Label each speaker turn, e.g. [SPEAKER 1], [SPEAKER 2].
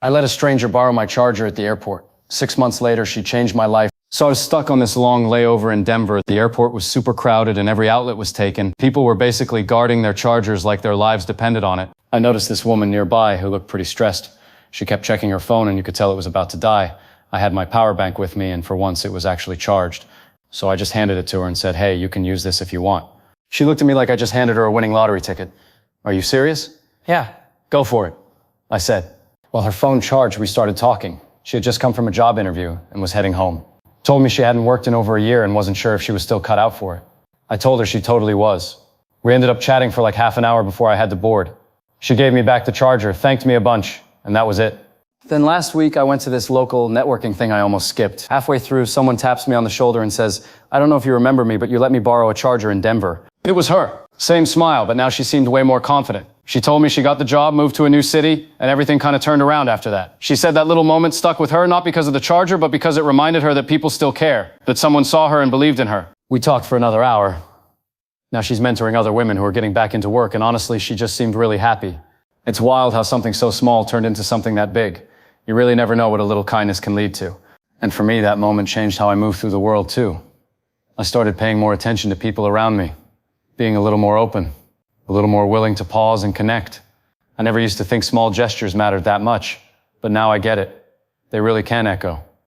[SPEAKER 1] I let a stranger borrow my charger at the airport. 6 months later, she changed my life. So I was stuck on this long layover in Denver. The airport was super crowded and every outlet was taken. People were basically guarding their chargers like their lives depended on it. I noticed this woman nearby who looked pretty stressed. She kept checking her phone and you could tell it was about to die. I had my power bank with me and for once it was actually charged. So I just handed it to her and said, "Hey, you can use this if you want." She looked at me like I just handed her a winning lottery ticket. "Are you serious?" "Yeah, go for it," I said. While her phone charged, we started talking. She had just come from a job interview and was heading home. Told me she hadn't worked in over a year and wasn't sure if she was still cut out for it. I told her she totally was. We ended up chatting for like half an hour before I had to board. She gave me back the charger, thanked me a bunch, and that was it. Then last week, I went to this local networking thing I almost skipped. Halfway through, someone taps me on the shoulder and says, "I don't know if you remember me, but you let me borrow a charger in Denver." It was her. Same smile, but now she seemed way more confident. She told me she got the job, moved to a new city, and everything kind of turned around after that. She said that little moment stuck with her, not because of the charger, but because it reminded her that people still care, that someone saw her and believed in her. We talked for another hour. Now she's mentoring other women who are getting back into work, and honestly, she just seemed really happy. It's wild how something so small turned into something that big. You really never know what a little kindness can lead to. And for me, that moment changed how I move through the world, too. I started paying more attention to people around me, being a little more open, a little more willing to pause and connect. I never used to think small gestures mattered that much, but now I get it. They really can echo.